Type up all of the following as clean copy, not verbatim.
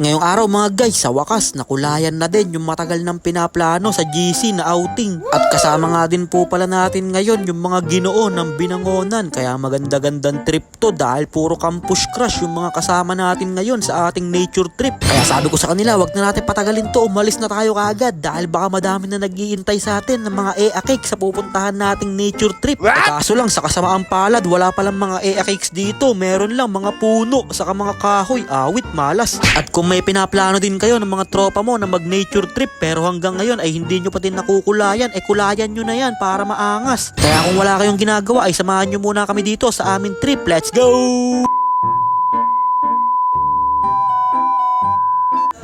ngayong araw mga guys, sa wakas, nakulayan na din yung matagal ng pinaplano sa GC na outing. At kasama nga din po pala natin ngayon yung mga Ginoo ng Binangonan. Kaya maganda-gandang trip to dahil puro campus crush yung mga kasama natin ngayon sa ating nature trip. Kaya sabi ko sa kanila, wag na natin patagalin to, umalis na tayo kaagad dahil baka madami na nag-iintay sa atin ng mga EA cakes sa pupuntahan nating nature trip. Kaso lang, sa kasamaang palad, wala palang mga EA cakes dito. Meron lang mga puno, saka mga kahoy, awit, malas. At kung may pinaplano din kayo ng mga tropa mo na mag nature trip pero hanggang ngayon ay hindi nyo pa din nakukulayan, kulayan nyo na yan para maangas. Kaya kung wala kayong ginagawa ay samahan nyo muna kami dito sa aming trip. Let's go!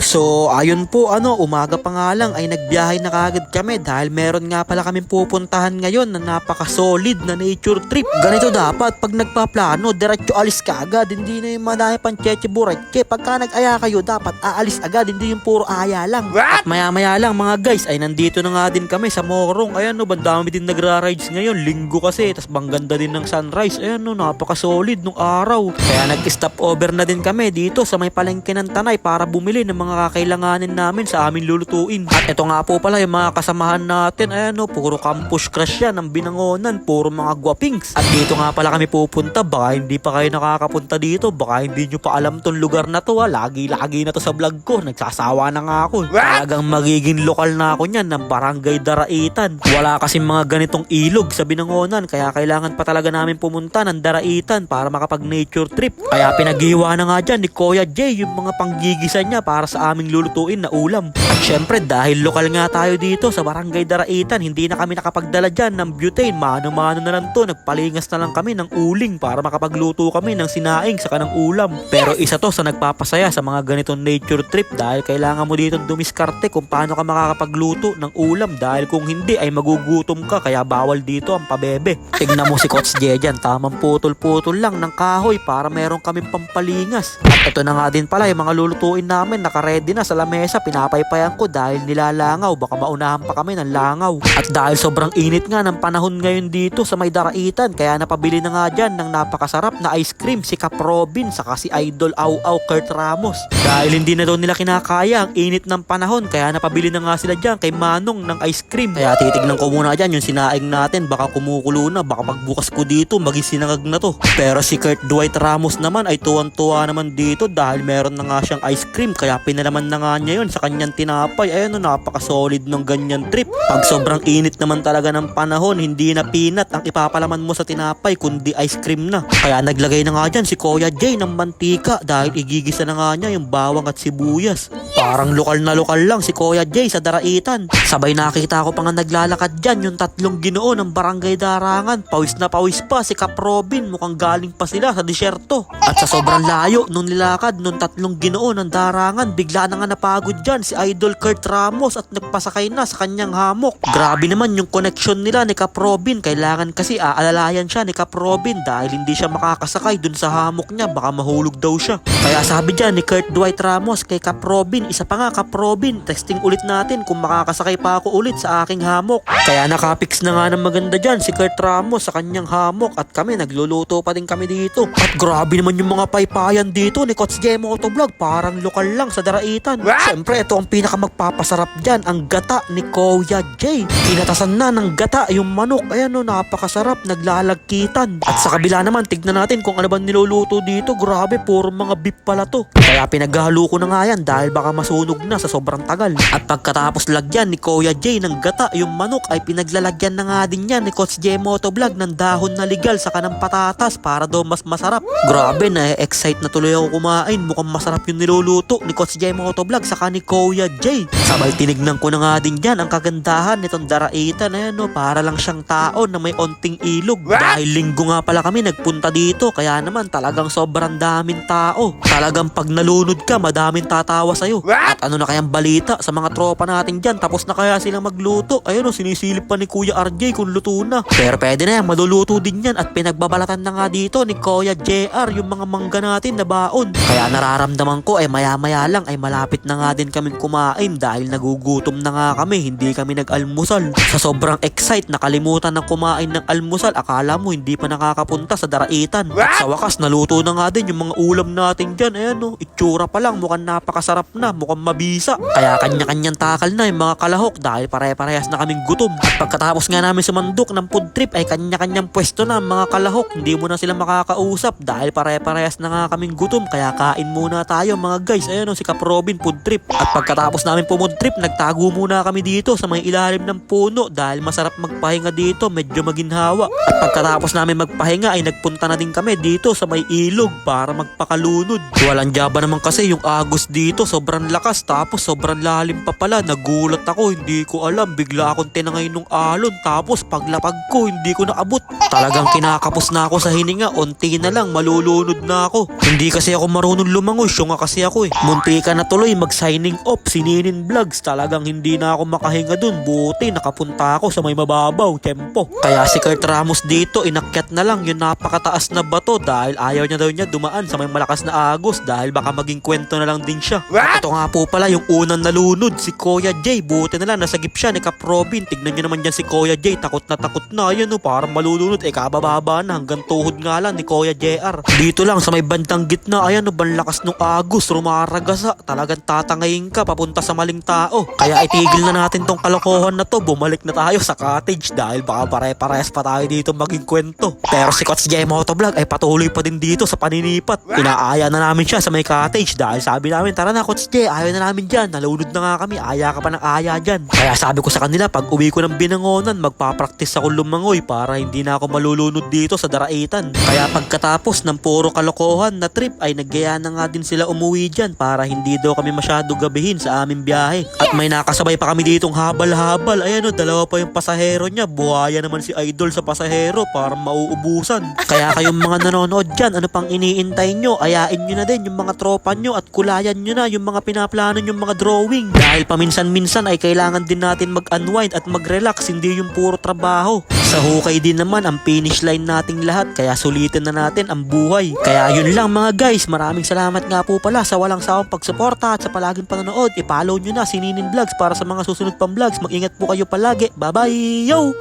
So, ayun po, umaga pa nga lang ay nagbiyahe na kagad kami dahil meron nga pala kaming pupuntahan ngayon na napaka-solid na nature trip. Ganito dapat, pag nagpaplano, diretso alis ka agad, hindi na yung madami pang cheche-buretche. Pagka nag-aya kayo, dapat aalis agad, hindi yung puro aya lang. At maya-maya lang mga guys, ay nandito na nga din kami sa Morong. Ayan bandami din nagra-rides ngayon, linggo kasi, tas bang ganda din ng sunrise. Ayan napaka-solid nung araw. Kaya nag-stop over na din kami dito sa may palengke ng Tanay para bumili ng mga kakailanganin namin sa aming lulutuin. At ito nga po pala yung mga kasamahan natin. Ayan puro campus crush yan ng Binangonan, puro mga guwapings. At dito nga pala kami pupunta, baka hindi pa kayo nakakapunta dito, baka hindi nyo pa alam tong lugar na to lagi-lagi na to sa vlog ko, nagsasawa na nga ako. Talagang magiging lokal na ako nyan ng Barangay Daraitan. Wala kasing mga ganitong ilog sa Binangonan, kaya kailangan pa talaga namin pumunta ng Daraitan para makapag nature trip. Kaya pinaghiwa na nga dyan ni Kuya Jay yung mga panggigisan niya para sa aming lulutuin na ulam. At syempre dahil lokal nga tayo dito sa Barangay Daraitan, hindi na kami nakapagdala dyan ng butane. Mano-mano na lang to, nagpalingas na lang kami ng uling para makapagluto kami ng sinaing saka ng ulam. Pero isa to sa nagpapasaya sa mga ganitong nature trip dahil kailangan mo dito dumiskarte kung paano ka makakapagluto ng ulam dahil kung hindi ay magugutom ka, kaya bawal dito ang pabebe. Tignan mo si Coach Jay dyan, tamang putol-putol lang ng kahoy para meron kaming pampalingas. At ito na nga din pala yung mga lulutuin namin, naka-ready na sa lamesa, pinapaypayan ko dahil nilalangaw, baka maunahan pa kami ng langaw. At dahil sobrang init nga ng panahon ngayon dito sa may Daraitan, kaya napabili na nga dyan ng napakasarap na ice cream si Cap Robin saka si Idol Au Kurt Ramos. Dahil hindi na daw nila kinakaya ang init ng panahon, kaya napabili na nga sila dyan kay Manong ng ice cream. Kaya titignan ko muna dyan yung sinaing natin, baka kumukulo na, baka pagbukas ko dito maging sinangag na to. Pero si Kurt Dwight Ramos naman ay tuwan-tuwa naman dito dahil meron na nga siyang ice cream, kaya pinalaman na nga niya yun sa kanyang tinapay. Ayan napaka-solid ng ganyan trip. Pag sobrang init naman talaga ng panahon, hindi na peanut ang ipapalaman mo sa tinapay kundi ice cream na. Kaya naglagay na nga dyan si Kuya Jay ng mantika dahil igigisa na nga niya yung bawang at sibuyas. Parang lokal na lokal lang si Kuya Jay sa Daraitan. Sabay nakita ko pa nga naglalakad dyan yung tatlong Ginoo ng Barangay Darangan. Pawis na pawis pa si Cap Robin, mukhang galing pa sila sa disyerto. At sa sobrang layo nung nilakad nung tatlong Ginoo ng Darangan, bigla na nga napagod dyan si Idol Kurt Ramos at nagpasakay na sa kanyang hamok. Grabe naman yung connection nila ni Cap Robin. Kailangan kasi aalalayan siya ni Cap Robin dahil hindi siya makakasakay dun sa hamok niya, baka mahulog daw siya. Kaya sabi dyan ni Kurt Dwight Ramos kay Cap Robin, isa pa nga Cap Robin, testing ulit natin kung makakasakay pa ako ulit sa aking hamok. Kaya nakapix na nga ng maganda dyan si Kurt Ramos sa kanyang hamok at kami nagluluto pa din kami dito. At grabe naman yung mga paypayan dito ni Coach Jay Motovlog, parang lokal lang sa Daraitan. Siyempre ito ang pinaka magpapasarap dyan, ang gata ni Kuya Jay. Inatasan na ng gata yung manok. Ayan napakasarap, naglalagkitan. At sa kabila naman, tignan natin kung ano ba niluluto dito. Grabe, puro mga beef pala to. Kaya pinaghalo ko na nga yan dahil baka masunog na sa sobrang tagal. At pagkatapos lagyan ni Kuya Jay ng gata yung manok ay pinaglalagyan na nga din yan ni Coach Jay Motovlog ng dahon na ligal sa kanang patatas para daw mas masarap. Grabe, na-excite na tuloy ako kumain. Mukhang masarap yung niluluto ni Coach Jay Motovlog saka ni Kuya Jay. Sabay tinignan ko na nga din dyan ang kagandahan nitong Daraitan. Ayan para lang siyang tao na may onting ilog. Dahil linggo nga pala kami nagpunta dito, kaya naman talagang sobrang daming tao. Talagang pag nalunod ka, madaming tatawa sa'yo. At ano na kayang balita sa mga tropa natin dyan, tapos na kaya silang magluto. Ayun sinisilip pa ni Kuya RJ kung luto na. Pero pwede na yan, maluluto din yan. At pinagbabalatan na nga dito ni Kuya JR yung mga mangga natin na baon. Kaya nararamdaman ko maya-maya lang ay malapit na nga din kaming kumain dahil dahil nagugutom na nga kami, hindi kami nag-almusal. Sa sobrang excite, nakalimutan ng kumain ng almusal, akala mo hindi pa nakakapunta sa daraitan. At sa wakas, naluto na nga din yung mga ulam natin dyan. Ayan o, itsura pa lang, mukhang napakasarap na, mukhang mabisa. Kaya kanya-kanyang takal na yung mga kalahok dahil pare-parehas na kaming gutom. At pagkatapos nga namin sumandok ng food trip ay kanya-kanyang pwesto na ang mga kalahok. Hindi mo na sila makakausap dahil pare-parehas na nga kaming gutom. Kaya kain muna tayo mga guys. Ayan o, si Cap Robin food trip. At pagkatapos namin food trip, nagtago muna kami dito sa may ilalim ng puno dahil masarap magpahinga dito, medyo maginhawa. At pagkatapos namin magpahinga ay nagpunta na din kami dito sa may ilog para magpakalunod. Walang jaba naman kasi yung agos dito, sobrang lakas tapos sobrang lalim pa pala. Nagulat ako, hindi ko alam, bigla akong tinangay nung alon tapos paglapag ko hindi ko naabot. Talagang kinakapos na ako sa hininga, unti na lang malulunod na ako. Hindi kasi ako marunong lumangoy, syunga kasi ako eh. Munti ka na tuloy mag-signing off si Ninin Vlogs, talagang hindi na ako makahinga dun. Buti nakapunta ako sa may mababaw, tempo. Kaya si Kurt Ramos dito, inakyat na lang yung napakataas na bato dahil ayaw niya daw niya dumaan sa may malakas na agos dahil baka maging kwento na lang din siya. At ito nga po pala yung unang nalunod, si Kuya Jay. Buti na lang nasagip siya ni Cap Robin. Tignan niyo naman dyan si Kuya Jay, takot na ayun o, parang malulunod kabababa na hanggang tuhod nga lang ni Kuya JR. Dito lang sa may bandang gitna, ayan o, banlakas nung agos, rumaragasa, talagang tatangayin ka papunta sa maling tao. Kaya itigil na natin tong kalokohan na to, bumalik na tayo sa cottage dahil baka pare-parehas pa tayo dito maging kwento. Pero si Coach J Motovlog ay patuloy pa din dito sa paninipat. Inaaya na namin siya sa may cottage dahil sabi namin, tara na Coach J, ayaw na namin dyan, nalunod na nga kami, aya ka pa ng aya dyan. Kaya sabi ko sa kanila, pag uwi ko ng Binangonan, magpapractice ako lumangoy para hindi na ako malulunod dito sa daraitan. Kaya pagkatapos ng puro kalokohan na trip ay naggaya na nga din sila umuwi dyan para hindi daw kami masyado gabihin sa aming biyahe. At may nakasabay pa kami ditong habal-habal. Ayan o, dalawa pa yung pasahero niya. Buhaya naman si Idol sa pasahero para mauubusan. Kaya kayong mga nanonood dyan, ano pang iniintay nyo? Ayain nyo na din yung mga tropa nyo at kulayan nyo na yung mga pinaplano yung mga drawing. Dahil paminsan-minsan ay kailangan din natin mag-unwind at mag-relax, hindi yung puro trabaho. Sa hukay din naman ang finish line nating lahat, kaya sulitin na natin ang buhay. Kaya yun lang mga guys, maraming salamat nga po pala sa walang sawang pagsuporta at sa palaging panonood. I-follow nyo na si Ninin Vlogs para sa mga susunod pang vlogs. Mag-ingat po kayo palagi. Bye bye! Yo!